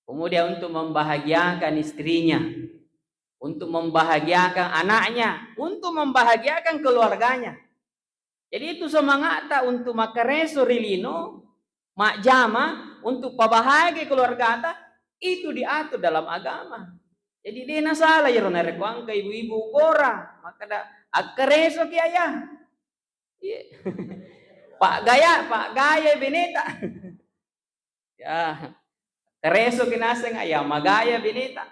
kemudian untuk membahagiakan istrinya, untuk membahagiakan anaknya, untuk membahagiakan keluarganya. Jadi itu semangat tak untuk makareso rilino, mak jama, untuk pabahagia keluarga ta, itu diatur dalam agama. Jadi dia salah ya rona rekwang ke ibu-ibu gora, maka da akareso ki ayah. Iya. Pak Gaya bineta. Ya, kareso kinasang ayah magaya bineta.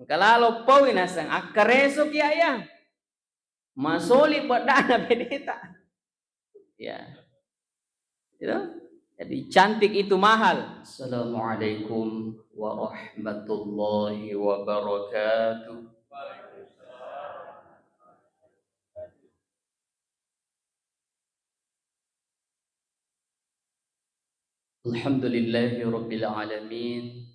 Kalalo pau inasang akareso ki ayah. Masoli badana bineta. Ya. Gitu? Jadi cantik itu mahal. Assalamualaikum warahmatullahi wabarakatuh. Alhamdulillahi rabbil alamin.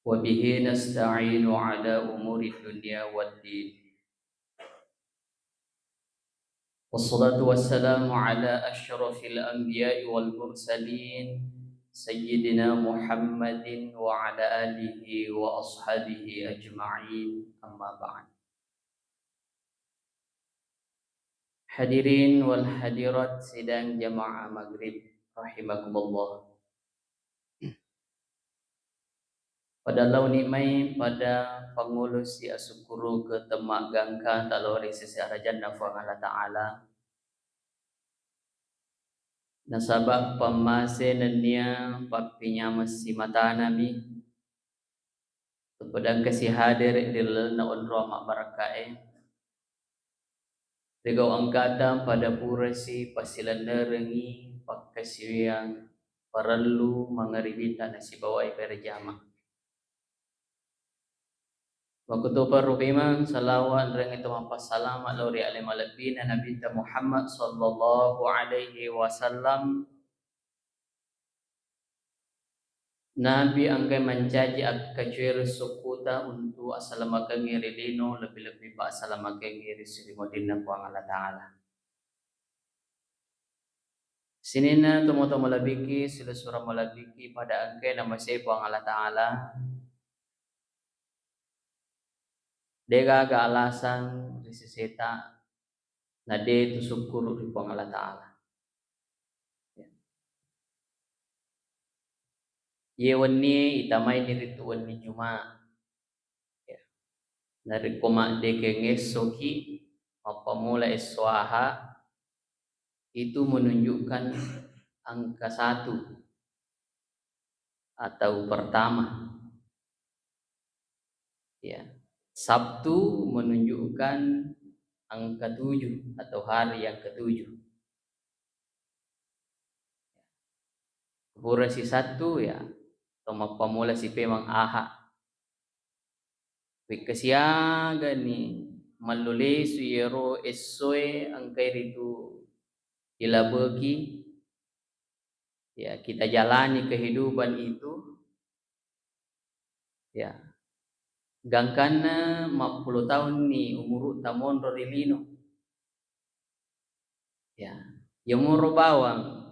Wa bihi nasta'inu ala umuri dunya waddin. Wassalatu wassalamu ala asyrafil anbiya'i wal mursalin Sayyidina Muhammadin wa ala alihi wa ashabihi ajma'in, amma ba'd. Hadirin wal hadirat sidang jamaah maghrib rahimakumullah. Pada launi mai pada pangulus si asukuru ke temak gangka talori sisi arajan nafang Allah Ta'ala. Nasabak pamase nania papinya masih mata nami. Tepedang kasih hadir di lelna onro mak barakae. Tegau angkatan pada purasi pasilan nerengi pakasiang perlu mengeribita nasi bawai berjama. Waktu tu perlu memang salawat reng itu mampas salamat lori alim alabina Nabi Muhammad sallallahu alaihi wasallam. Nabi angkai mencaji akacuir sukuta untuk asalamakan ngiri lino lebih-lebih pak asalamakan ngiri silimudina puang Allah Ta'ala. Sinina tomo-tomo labiki sila surah malabiki pada angkai nama saya puang Allah Ta'ala. Dega aga alasan risiseta nade itu syukur di puang Allah Ta'ala. Ye wani itamai diri tu wani cuma dari koma deke ngesoki apa mula eswaha itu menunjukkan angka 1 atau pertama. Ya. Sabtu menunjukkan angka 7 atau hari yang ke-7. Pura si 1 ya, atau pamula si pemang aha. Kesiaga ni malule suyero esoe angkai ritu ilabeki. Ya, kita jalani kehidupan itu. Ya. Gangkana 40 tahun ni umur tamon rorilino. Ya, yang umur bawang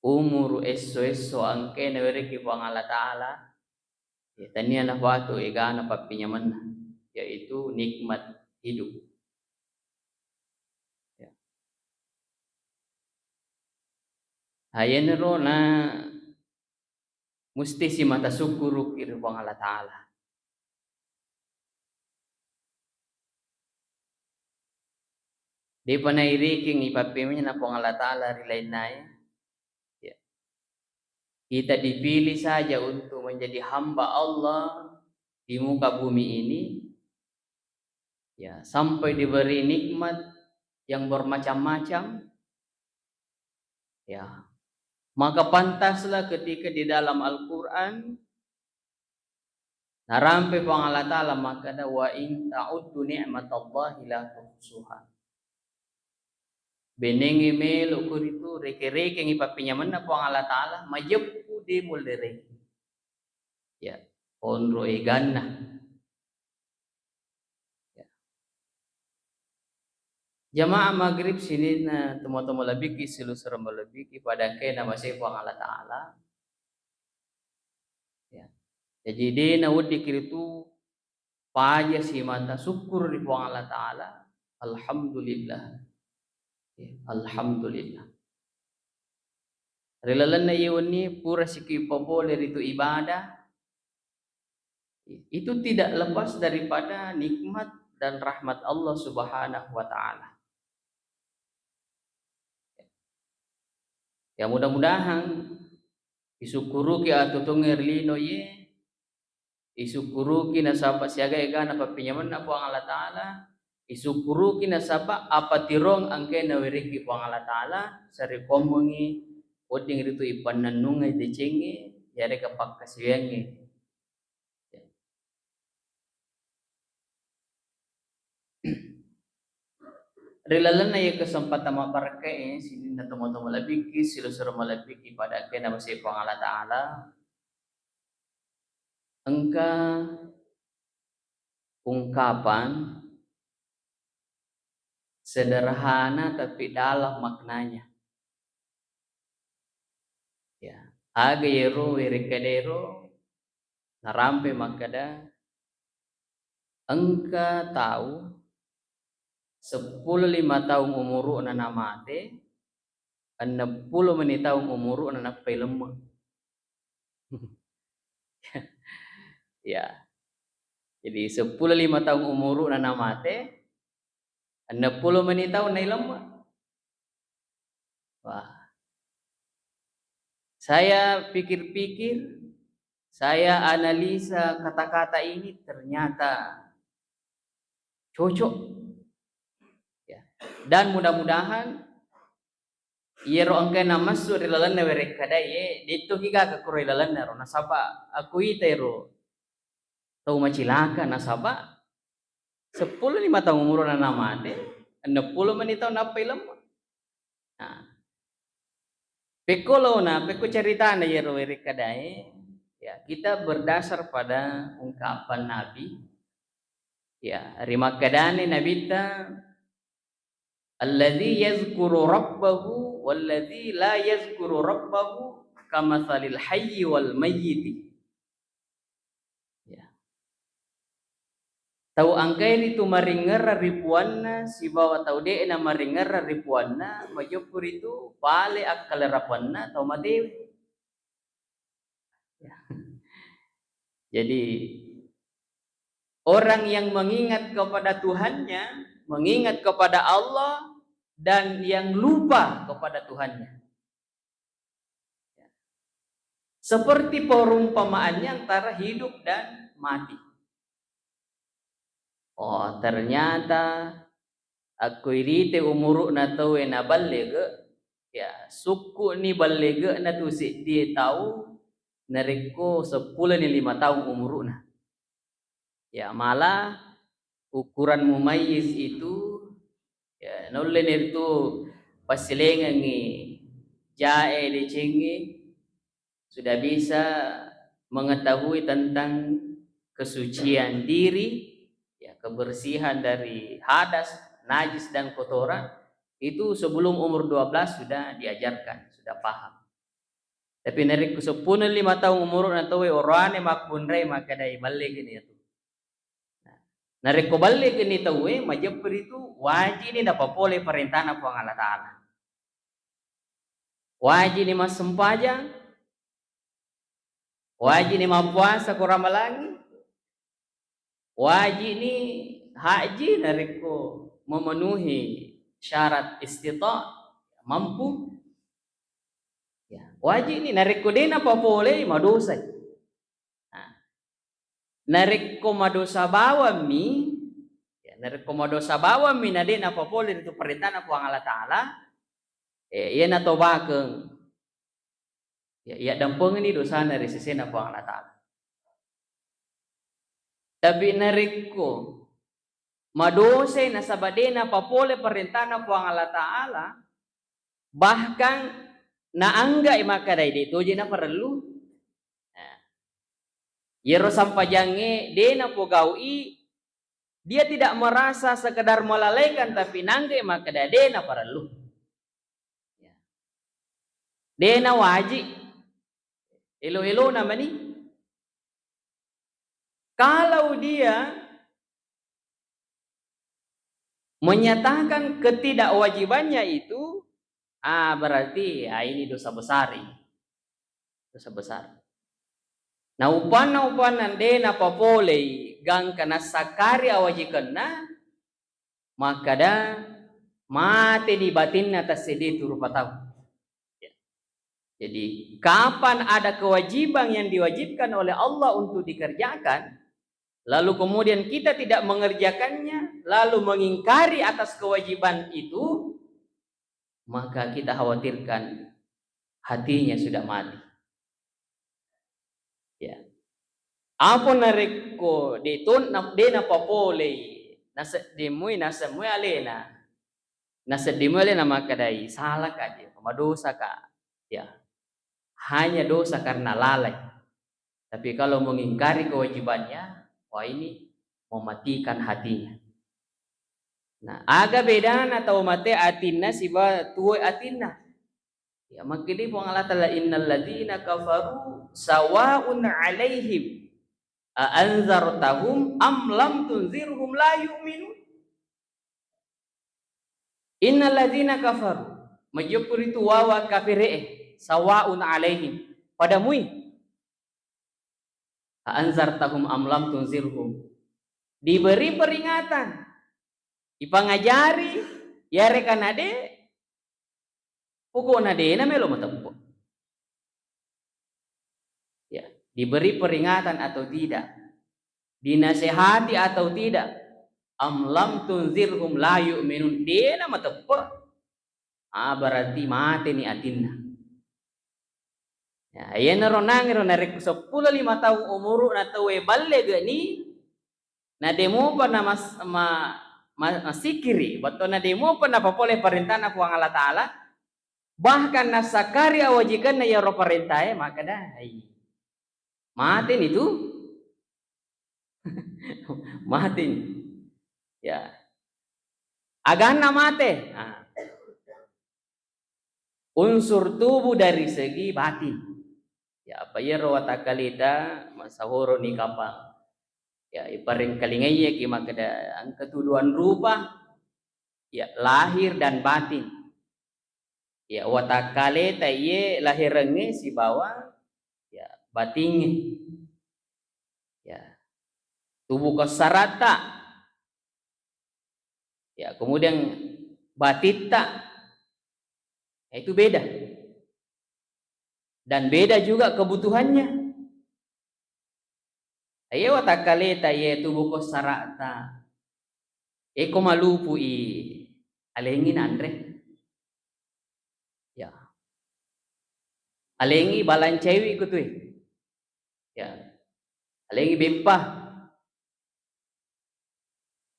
umur eso angke na wereki puang Allah Ta'ala. Ya, tania na watu igana papinyaman yaitu nikmat hidup. Ya. Hayan ro na musti si mata syukur kiri puang Allah Ta'ala. Di panairiking ipapimnya na puang Allah Ta'ala rilain na ya. Kita dipilih saja untuk menjadi hamba Allah di muka bumi ini, ya, sampai diberi nikmat yang bermacam-macam, ya, maka pantaslah ketika di dalam Al-Quran narampe pang Allah Ta'ala maka da wa in ta'uddu ni'matallahi la tuhsuha. Benengi melo kuritu reke-reke ngipapinyaman na pang Allah Ta'ala majepu di muldere. Ya, onro eganna. Ya. Jamaah maghrib sini na temo-temo lebih ki silusur lebih ki pada ke nama saya Allah Taala. Ya. Jadi dia na udi kiritu paja si mata syukur di Allah Taala. Alhamdulillah. Ya, alhamdulillah. Rilalan na yuni pura siki popole itu ibadah. Itu tidak lepas daripada nikmat dan rahmat Allah Subhanahu wa taala. Ya mudah-mudahan isukuru ki atutunge lino ye isukuru ki nasaba siaga ega na papinyaman na po ang Allah Taala isukuru ki nasaba apa tirong angke na wiriki po ang Allah Taala sari komongi oding rito ipananungay decengi yare kapak kasiwengi. Rilalan na yung kesempatan maparke sini na tumo-tumo labiki silusur malabiki pada kena masih po ang Allah Taala engka ungkapan sederhana tapi dalam maknanya. Ya, agayero wirikadero narampe makada engka tahu 15 tahun umuru na namate 60 menit tahun umuru na napilem. Ya. Jadi 15 tahun umuru na namate 60 menit tahun na ilem. Wah. Saya pikir-pikir, saya analisa kata-kata ini ternyata cocok. Ya. Dan mudah-mudahan yero angke namassu rilalan na werekada ye dito higa ka kurilalan na ro nasaba aku itero tau macilaka nasaba 15 tahun umur na namate 60 menit tahun na film. Nah, pekolo cerita na yero werekada ya kita berdasar pada ungkapan Nabi ya rimakadane Nabi ta alladzi yazkuru rabbahu walladzi la yazkuru rabbahu kamatsalil hayyi wal mayyit. Ya. Tau angkai itu maringar ribuanna si bawa tau de na maringar ribuanna majupur itu pale akal rapanna tau mati. Ya. Jadi orang yang mengingat kepada Tuhannya, mengingat kepada Allah dan yang lupa kepada Tuhannya. Seperti perumpamaannya antara hidup dan mati. Oh, ternyata aku irite umuru na tahu na balega ya suku ni balega na tu si dia tahu nareko 10 ni 5 tahun umuru na. Ya malah ukuran mumayyiz itu ya nulen itu pasilengangi jae dicengi sudah bisa mengetahui tentang kesucian diri ya kebersihan dari hadas, najis dan kotoran itu sebelum umur 12 sudah diajarkan, sudah paham. Tapi narik 10 5 tahun umur atau orane makbunrai maka dai balik ini itu. Narik ko balik ini tahu majapur itu wajib ni dapat boleh perintah na po Allah Taala. Wajib ni mas sempajang, wajib ni mapuasa ko ramalangi, wajib ni haji narik ko memenuhi syarat istita' mampu. Ya, wajib ni narik ko din apa boleh madosa. Narik ko madosa bawa mi ya narik ko madosa bawa mi na din apa boleh itu perintah na po ang Allah Taala yan na tobakeng ya dampeng ni dosa na resisi na po ang Allah Taala. Tapi narik ko madosa na sabadena pa boleh perintah na po ang Allah Taala bahkan naangga imakaday dito di na perlu yero sampajange de na po gawi Dia tidak merasa sekedar melalaikan, tapi nangge maka dena perlu. Ya. Dena wajib. Elo-elo namanya. Kalau dia menyatakan ketidakwajibannya itu, berarti ini dosa besar ini. Dosa besar. Nah upan dena papolei gang kana sakari awajikanna, maka da mati di batinna tasidi rupa tahu. Ya. Jadi kapan ada kewajiban yang diwajibkan oleh Allah untuk dikerjakan, lalu kemudian kita tidak mengerjakannya, lalu mengingkari atas kewajiban itu, maka kita khawatirkan hatinya sudah mati. Ya. Apa nareko detun dena papole nasa demui alena. Nasa demui alena makadai salah kaje, dosa ka. Ya. Hanya dosa karena lalai. Tapi kalau mengingkari kewajibannya, wah ini mematikan hatinya. Nah, aga bedana atau mate atinna siba tuwe atinna. Ya makini po Allah Ta'ala innal ladzina kafaru sawa'un 'alaihim a anzartahum am lam tunzirhum la yu'minun. Innal ladzina kafaru majapur itu wawa kafire sawa'un 'alaihim padamui a anzartahum am lam tunzirhum, diberi peringatan, ipangajari ya rekan ade pukul nadena melo matempo. Ya, diberi peringatan atau tidak, dinasehati atau tidak, amlam tunzirhum la yu'minun, dena matempo. Berarti mati ni atinna. Ya, ayen ronang narek 10 5 tahun umur na tawe balle gani na demo pa na masikiri bato na demo pa na papole perintah na kuang Allah Ta'ala, bahkan nasakari awajikan na yaro perintah maka dah mati itu mati ya agana mate. Unsur tubuh dari segi batin ya apa ya rawata kalida masahoro ni kapang ya iparing kalingaya ki makada ang ketuduhan rupa ya lahir dan batin. Ya watakale taye lahirenge si bawah ya batinge ya tubuh kesarata ya kemudian batita itu beda dan beda juga kebutuhannya. Ayo watakale taye tubuh kesarata eko malupu alengin andre ya alengi balan cewi ko ya alengi bempah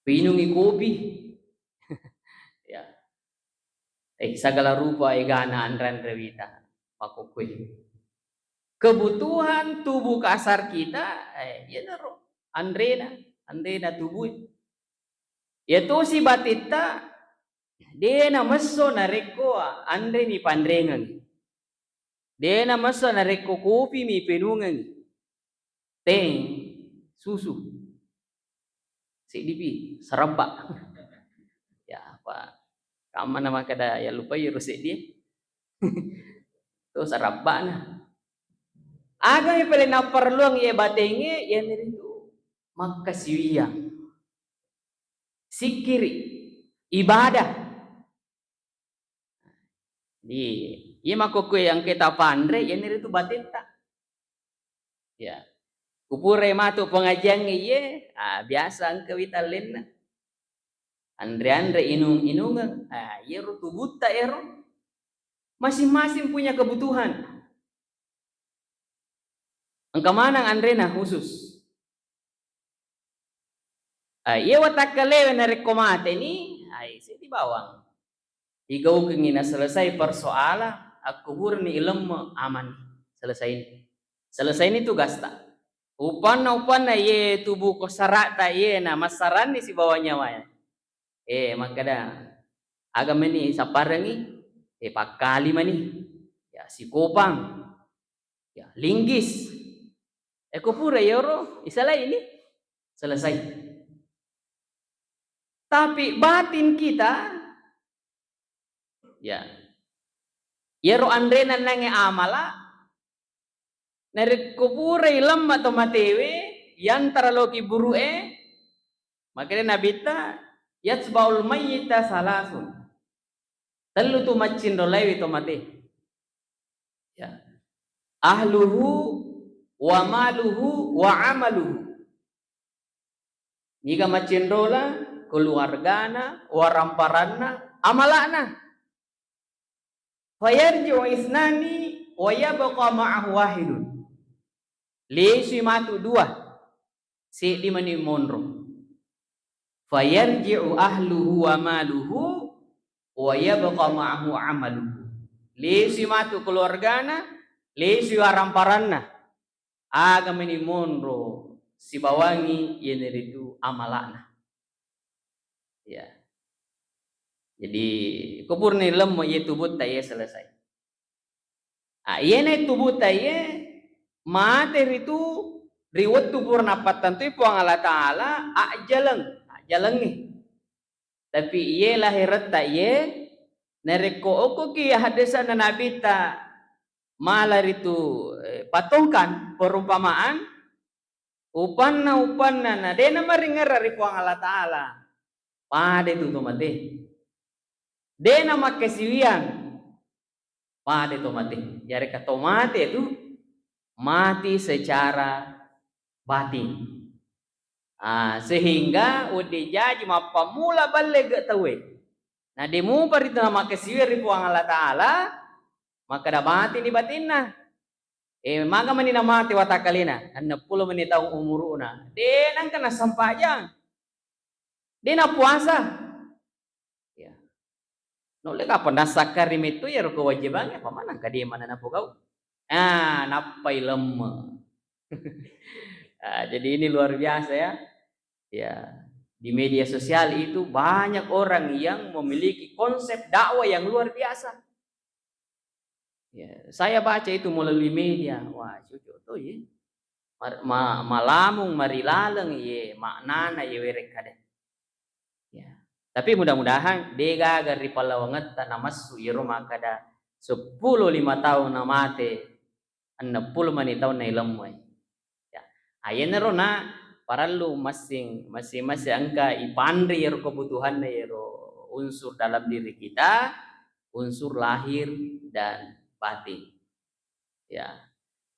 pinungi kopi ya segala rupa egana andran rewita pakokui kebutuhan tubuh kasar kita ya naro andrena tubuh ya to si batita dena maso nareko andre mi pandrengan, dena maso nareko kopi mi penungan, teh susu sidipi serabak ya apa kama nama kada ya lupa ya rusik dia to serabak na aga yang paling naperluang ya batenge ya itu makasiwiyang sikiri ibadah di iya makokwe yang kita pandre ya itu batita ya kupure matu pengajian iye biasa ang kawitalin na andre inung iya ro tubuta ero masing-masing punya kebutuhan. Angka manang andre na khusus iya watakalewe na rekomate ni di bawang igaw kengina selesai persoalan aku ni ilmu aman selesai ini tugas tak Upan ye tubuh ko sarata ye na masaran ni si bawahnya waya. Makada agam ni saparangi pakali mani. Ya si kopang. Ya linggis. Kupura yoro isalah ini selesai. Tapi batin kita ya yero andrenan nange amala nari kupura ilam atau matewe yang taraloki burue makanya nabita yatsbaul mayyita salasun telu tu macin dolai to mate ya ahluhu wa maluhu wa amaluhu jika macin dola keluargana waramparana amalana fayarji'u isnani wa yabqa ma'ahu wahidun lesi matu dua si di mani monro fayarji'u ahluhu wa maluhu wa yabqa ma'ahu amaluhu lesi matu keluargana lesi waramparana aga mani monro si bawangi yeneritu amalana ya. Jadi kubur ni lem ye tubut taye selesai. Ye ne tubut taye materi itu riwet tubur napatan tu puang Allah Taala jalan ni. Tapi ye lahirat taye nereko oko ki hadisan Nabi ta malar itu patungkan perumpamaan upanna na dena maringar dari puang Allah Taala. Pada itu mati. Dena makasiwian. Pada itu mati. Jadi kata mati itu mati secara batin. Sehingga udah jadi mapa mula balik gak tahu. Nah demu pari itu nama kasiwian di puang Allah Taala maka dah mati di batinna. Maka menina mati watakalina. 60 menit tahun umuruna. Dena kena sampajang. Dena puasa. Ya. Nolak apa nasakar itu ya kewajibannya apa mana kadi mana napu kau. Napai lemah. Jadi ini luar biasa ya. Ya, di media sosial itu banyak orang yang memiliki konsep dakwah yang luar biasa. Ya, saya baca itu melalui media. Wah, cucu tuh ya. Malamung marilaleng ye maknana ye werek kade. Ya. Tapi mudah-mudahan dega gari palawangat tanamassu yero makada 10-5 tahun namate 60 mani tahun na ilamway. Ya. Ayenero na paralu masing angka ipandri yero kebutuhan na yero unsur dalam diri kita, unsur lahir dan batin. Ya.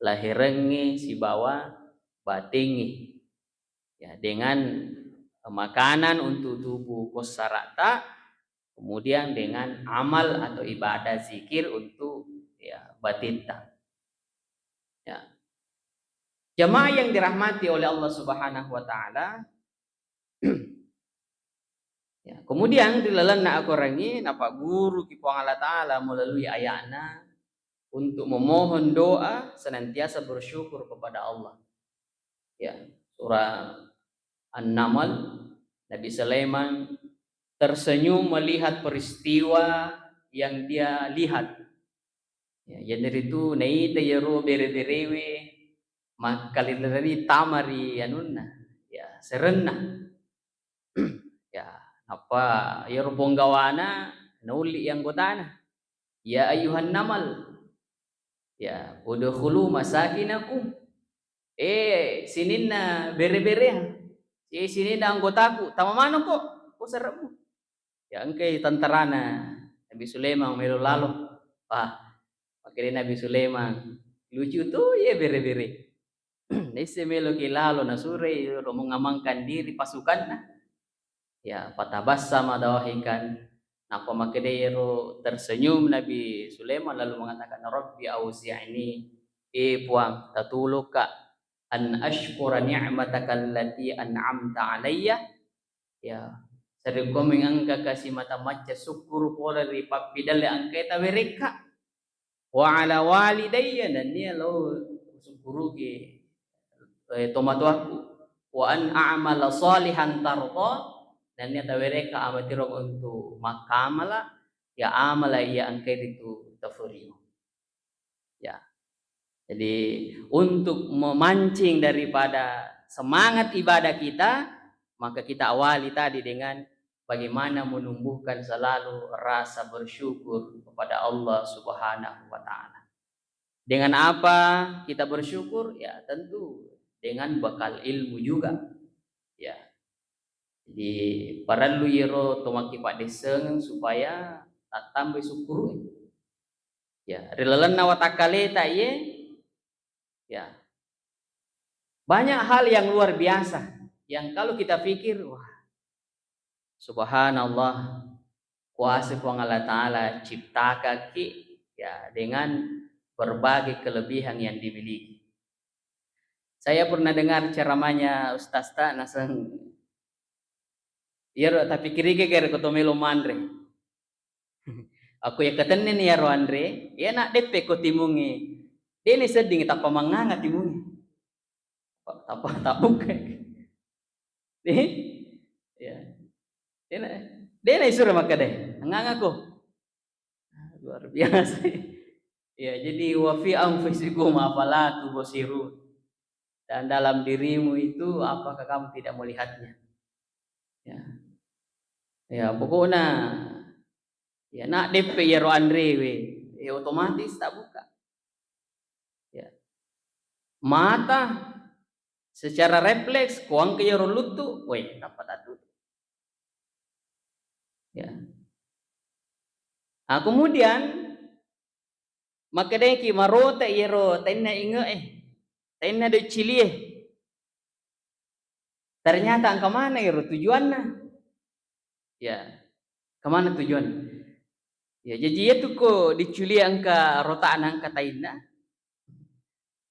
Lahirengi si bawa batingi. Ya, dengan makanan untuk tubuh kosarata, kemudian dengan amal atau ibadah zikir untuk ya batinta. Ya. Jamaah yang dirahmati oleh Allah Subhanahu wa taala. Ya, kemudian dilalanna aku rangi napa guru ki Allah taala melalui ayatna untuk memohon doa senantiasa bersyukur kepada Allah. Ya, surah An-Naml Nabi Sulaiman tersenyum melihat peristiwa yang dia lihat. Ya, jadi itu naita yero bere-berewe makalilari tamari anunna. Ya, serenna. Ya, apa yero ponggawana nauli yang gotana. Ya ayuhan namal. Ya, udkhulu masakinakum. Sininna bere-bere. Sini na anggotaku, tama mano ko, sarap mo. Ya angkay tantarana, Nabi Sulaiman melo lalo. Makanya Nabi Sulaiman lucu tuh ya bere-bere. Nese melo kilalo na sure mengamankan diri pasukan na. Ya patabassa madawahikan. Napa makadero tersenyum Nabi Sulaiman lalu mengatakan Rabbi auzi'ni puang tatulog ka an ashkura ni'mataka allati an'amta alayya ya sari komeng angka kasih mata maca syukur pola ri papidale angka ta wereka wa ala walidayya dan dia lo syukuru ke tomatu aku wa an a'mala salihan tarda dan ya tawereka amatiro untuk makamala ya amala ya angke itu tafuriu ya. Jadi untuk memancing daripada semangat ibadah kita, maka kita awali tadi dengan bagaimana menumbuhkan selalu rasa bersyukur kepada Allah Subhanahu wa taala. Dengan apa kita bersyukur? Ya tentu dengan bekal ilmu juga. Ya. Jadi parallu yero tomaki pak deseng supaya tambah syukur. Ya, rilalanna wa takaleta ye. Ya. Banyak hal yang luar biasa yang kalau kita pikir wah subhanallah kuasa Allah taala ciptakan ki ya dengan berbagai kelebihan yang dimiliki. Saya pernah dengar ceramahnya Ustaz Ta naseng ya tapi kiri ke kotomelo mandre. Aku ya ketenen ya ro Andre, ya nak depe ko timungi. Dene seding ta pamanganga timungi. Apa tabuk. Ya. Dene isura maka deh. Nganga ko. Luar biasa. Ya, jadi wa fi anfusikum afala tubsirun. Dan dalam dirimu itu apakah kamu tidak melihatnya? Ya. Ya, pokoknya ya nak DP ya ro Andre we. Ya otomatis tak buka. Ya. Mata secara refleks kuang ke ro lutu, weh dapat atu. Ya. Nah, kemudian maka deki marota yero tenna inge tenna de cilie. Ternyata angka mana yero tujuannya? Ya. Kemana tujuan? Ya jadi itu ko diculi angka rotaan angka tainna.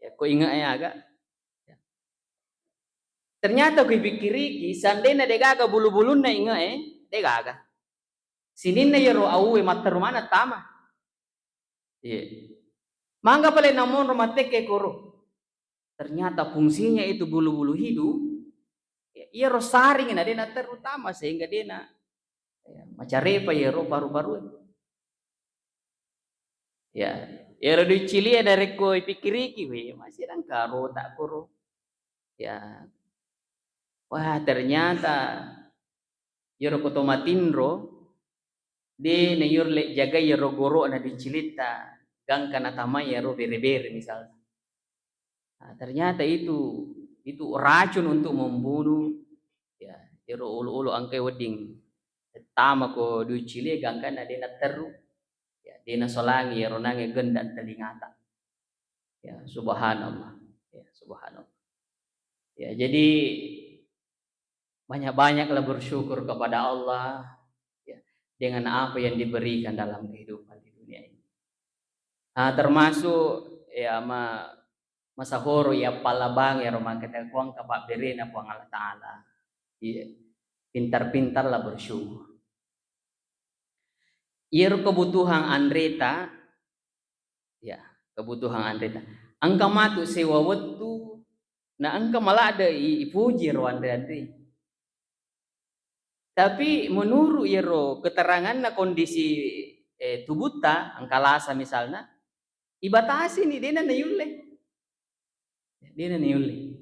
Ya ko inge agak. Ya. Ternyata ko pikiri sandena de gaga bulu-bulunna inge de gaga. Sininna yero auwe matar mana tama. Iya. Mangga pale namun rumah teke koro. Ternyata fungsinya itu bulu-bulu hidup. Ia rosaring na dena terutama sehingga dena macarepa ya ro paru-paru. Ya, ya di Chile dari ko pikiriki we masih dan karo tak koro. Ya. Wah, ternyata yoro kotomatinro de ne yorle jaga yoro goro na di cilita gang kana tama yoro bere-bere misalnya. Nah, ternyata itu racun untuk membunuh ya yoro ulu-ulu angke weding tama ko du Chile gang kana dena teru ya dena solangi yoro nange gendan telingata. Ya subhanallah. Ya subhanallah. Ya jadi banyak-banyaklah bersyukur kepada Allah ya, dengan apa yang diberikan dalam kehidupan di dunia ini. Nah, termasuk ya masahoro ya palabang ya rumah kita kuang kapak berena kuang Allah Ta'ala. Ya, pintar-pintarlah bersyukur. Ir kebutuhan Andreta ya, kebutuhan Andreta. Angka matu sewa wetu na angka malah ada ipuji ro Andre. Tapi menurut yero keterangan na kondisi tubuta angkalasa misalnya ibatasi ni dena na yulle. Dena na yulle.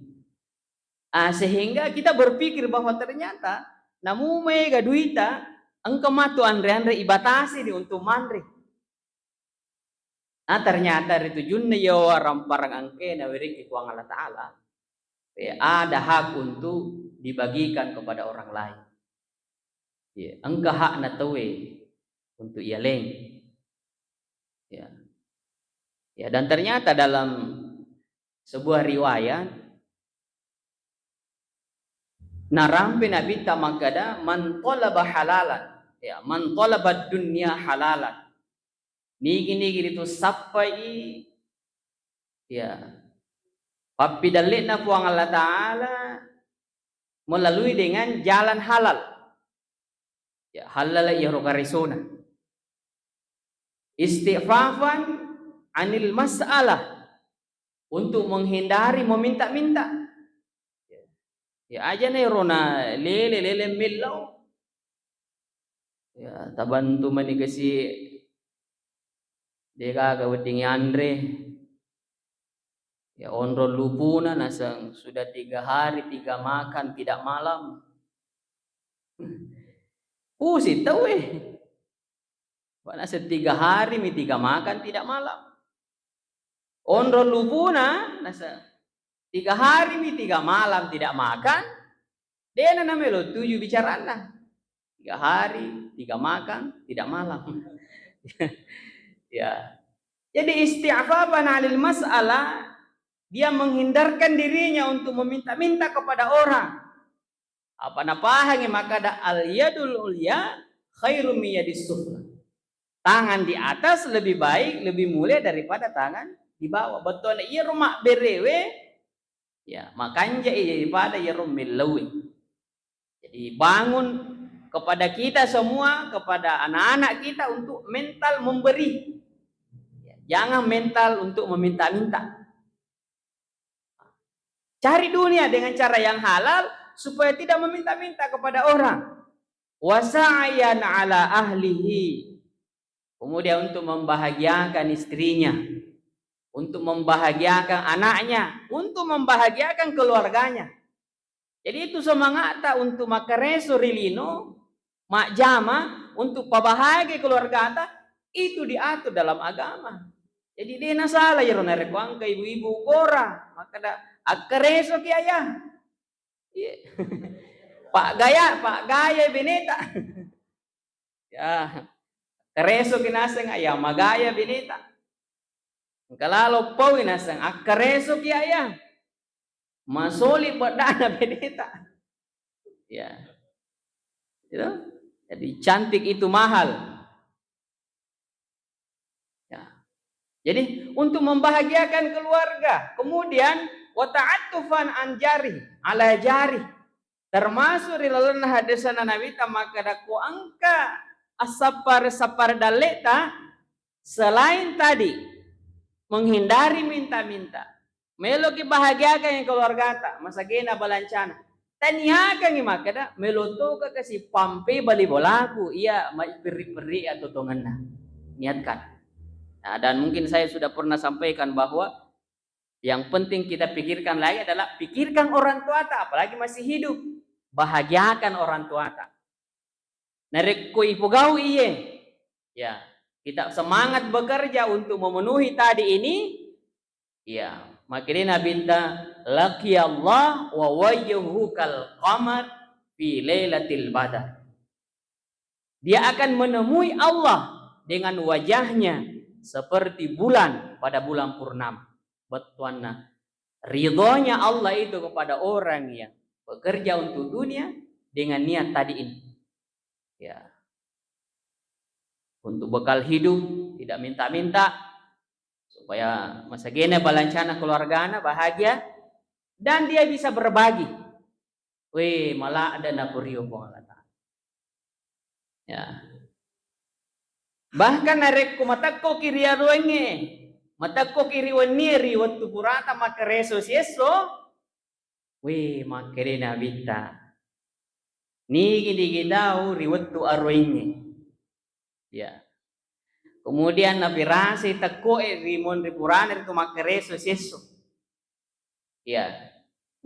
Sehingga kita berpikir bahwa ternyata namu mega duita angka matu andre ibatasi di untuk mandre. Ternyata itu junne yo ramparang angke na wiri kuang Allah Ta'ala. Ada hak untuk dibagikan kepada orang lain. Ya, angka hak na tawe untuk ia leng. Ya. Ya, dan ternyata dalam sebuah riwayat narampe Nabi tamakada man talaba halalan. Ya, man talaba dunya halalan. Nigi itu sampai ya papidalina puang Allah Ta'ala melalui dengan jalan halal. Ya, halal ya rokarisona. Istighfafan anil masalah untuk menghindari meminta-minta. Ya aja nih rona lele milau. Ya tabantu mani kasi deka kaweting Andre. Ya onro lupuna nasang sudah 3 hari 3 makan tidak malam. Pusit tahu Wana 3 hari mi 3 makan tidak malam. Onro lupuna nasa 3 hari mi 3 malam tidak makan. Dia namelo 7 bicarana. 3 hari 3 makan tidak malam. Ya. Jadi isti'afafan 'alil mas'alah, dia menghindarkan dirinya untuk meminta-minta kepada orang. Apa napahangi maka da al yadul ulya khairum min yadis sufla. Tangan di atas lebih baik, lebih mulia daripada tangan di bawah. Betul iya rumah berewe, ya makanya iya daripada iya rumah lewe. Jadi bangun kepada kita semua, kepada anak-anak kita untuk mental memberi. Jangan mental untuk meminta-minta. Cari dunia dengan cara yang halal supaya tidak meminta-minta kepada orang. Wasa'yan 'ala ahlihi. Kemudian untuk membahagiakan istrinya, untuk membahagiakan anaknya, untuk membahagiakan keluarganya. Jadi itu semangat untuk makareso rilino, mak jama untuk pabahagia keluarga ta, itu diatur dalam agama. Jadi dia nasalah ya rona rekwang ke ibu-ibu gora, maka da akareso ki ayah. Pak Gaya bineta. Ya, kareso kinasang ayah magaya bineta. Kalalo pau inasang akareso ki ayah. Masoli badana bineta. Ya. Gitu? Jadi cantik itu mahal. Ya. Jadi untuk membahagiakan keluarga, kemudian wa ta'attufan an jari ala jari, termasuk rilalan hadisana Nabi maka daku angka asapar daleta selain tadi menghindari minta-minta, melo ki bahagiakan yang keluarga ta masagena balancana. Taniakan ni makada meloto ka kasi pampe bali bolaku iya mai peri-peri atau tonganna. Niatkan. Nah, dan mungkin saya sudah pernah sampaikan bahwa yang penting kita pikirkan lagi adalah pikirkan orang tua ta, apalagi masih hidup. Bahagiakan orang tua ta. Narek ko ipugau iye. Ya, kita semangat bekerja untuk memenuhi tadi ini. Ya, makanya binta laki Allah wa wajhuhu kal qamar fi lailatil badar. Dia akan menemui Allah dengan wajahnya seperti bulan pada bulan purnama. Betuanna ridhonya Allah itu kepada orang yang bekerja untuk dunia dengan niat tadi ini. Ya. Untuk bekal hidup, tidak minta-minta, supaya masa gene balancana keluargana bahagia dan dia bisa berbagi. Weh, malah ada napurio pengalatan. Ya. Bahkan narek kumatako kiri aruenge, matako kiri waniri waktu purata makareso sieso. Weh, makere nabita. Ni gini daw riwattu aruenge. Ya. Kemudian Nabi Rasi teko rimon ripurana itu makareso sieso. Ya.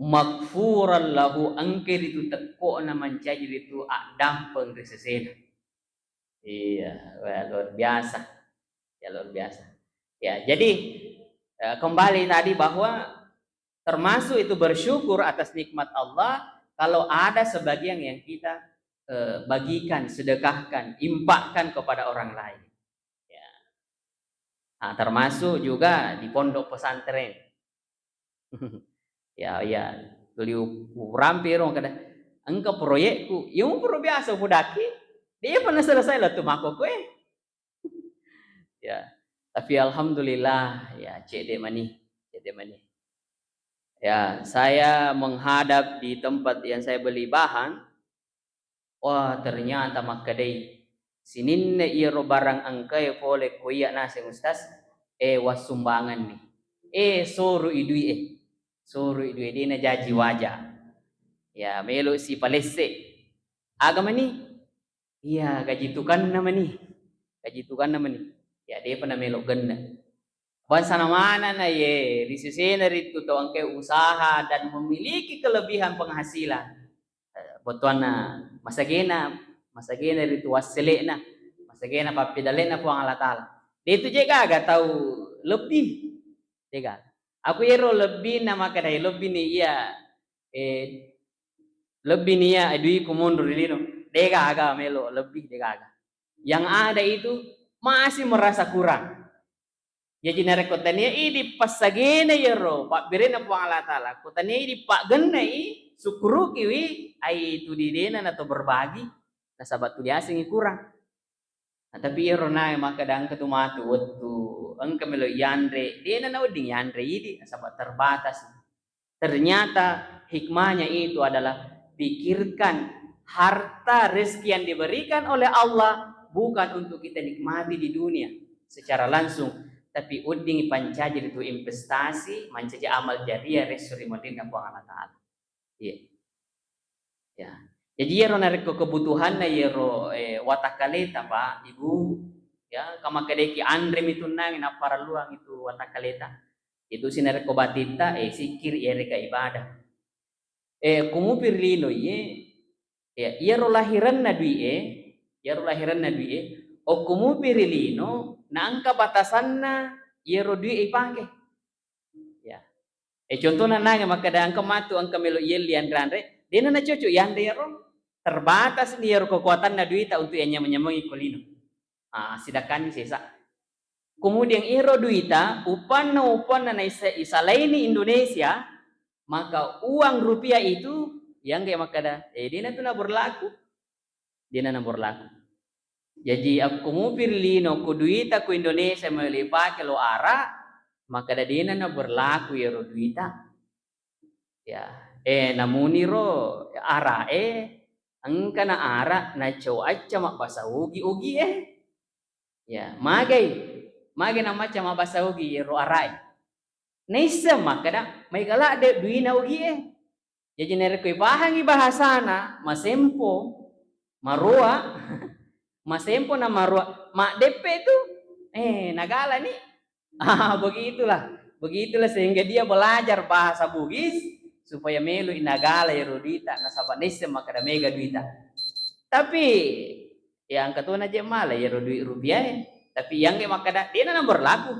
Magfuran lahu angker itu teko na menjadi itu dampeng resesena. Iya, luar biasa. Ya luar biasa. Ya, jadi kembali tadi bahwa termasuk itu bersyukur atas nikmat Allah kalau ada sebagian yang kita bagikan, sedekahkan, impakkan kepada orang lain. Ya. Nah, termasuk juga di pondok pesantren. Ya, beliau rampir orang kata, engkau proyekku, yang pro biasa budaki, dia pernah selesai lah tuh mako kue. Ya, tapi alhamdulillah ya cede mani. Ya, saya menghadap di tempat yang saya beli bahan. Wah, ternyata makadai sininne iro barang angkai pole kuya nasi ustaz was sumbangan nih. Soru idui dina jaji wajah. Ya melo si palesse. Agama ni. Iya gaji tukan nama ni. Gaji tukan nama ni. Ya dia pernah melo ganda. Bangsa mana na ye risisena itu to angke usaha dan memiliki kelebihan penghasilan. Botuana masagena itu waselena. Masagena papidalena po ang Allah Ta'ala. Dito jega aga tahu lebih. Jega. Aku ero lebih nama kadai lebih ni iya lebih nih ya edui kumundur lino dega aga melo lebih dega aga yang ada itu masih merasa kurang ya jinare kotania di pasagene yero pak birena po Allah Taala kotania di pak genne sukuru kiwi ai itu di dena atau berbagi na sabat tu asing kurang nah, tapi yero na maka dang ketumatu waktu engke melo yandre dena na uding yandre idi sabat terbatas ternyata hikmahnya itu adalah pikirkan harta rezeki yang diberikan oleh Allah bukan untuk kita nikmati di dunia secara langsung, tapi uding pancaji itu investasi, mencaji amal jariah resuri modin apa Allah Taala. Iya. Ya. Jadi yero narik kebutuhan na yero watakaleta Pak Ibu ya kama kadeki andre mitunang na para luang itu watakaleta. Itu sinar ko batita sikir reka ibadah. Kumupir lino yero lahiran na dui o kumupir lino na angka batasan na yero dui ipake. Ya. Contohnya nanya maka da angka matu angka melo yeli andre dena na cocok yande yero terbatas ni yero kekuatan na dui ta untuk nyamangi kolino. Sidakan sisa. Kemudian iro duita upan na isalaini Indonesia maka uang rupiah itu yang kayak makada dia itu na berlaku jadi aku mau pilih ku duita ku Indonesia melipat lo ara maka dia na berlaku iro duita ya namun iro ara angka na ara na coaca mak basa ugi ya magai na macam basa ugi ro arai nisa makada may kala de duina ugi jadi nere koy bahangi bahasana masempo marua masempo na marua mak depe itu nagala nih begitulah sehingga dia belajar bahasa Bugis supaya melu inagala erudita nasaba nisa makada mega duita tapi yang ketuna aja malah ya rupiah tapi yang makada dia na berlaku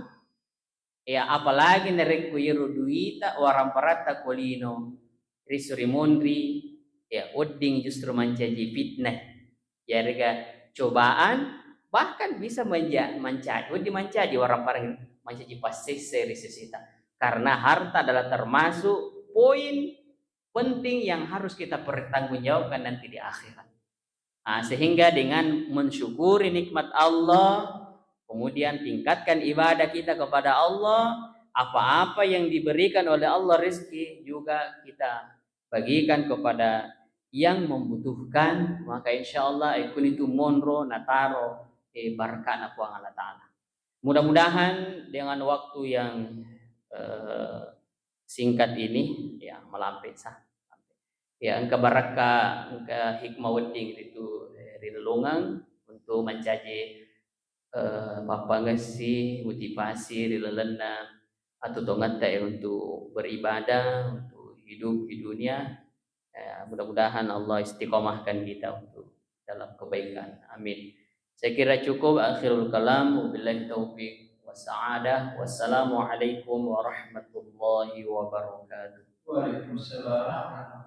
ya apalagi nereku yero duita orang parata kolino risuri mondri ya oding justru menjadi fitnah ya rega cobaan bahkan bisa menjadi orang parang menjadi pasese risesita karena harta adalah termasuk poin penting yang harus kita pertanggungjawabkan nanti di akhirat. Sehingga dengan mensyukuri nikmat Allah kemudian tingkatkan ibadah kita kepada Allah apa-apa yang diberikan oleh Allah rezeki juga kita bagikan kepada yang membutuhkan maka insyaallah ikun itu monro nataro baraka na po Allah Taala. Mudah-mudahan dengan waktu yang singkat ini ya melampir sah ya engka baraka engka hikmah wedding itu rilelungang untuk mencaji papangasi motivasi rilelena atau tongata untuk beribadah untuk hidup di dunia mudah-mudahan Allah istiqomahkan kita untuk dalam kebaikan amin. Saya kira cukup akhirul kalam wabillahi taufiq wassadah wassalamu alaikum warahmatullahi wabarakatuh. Waalaikumsalam.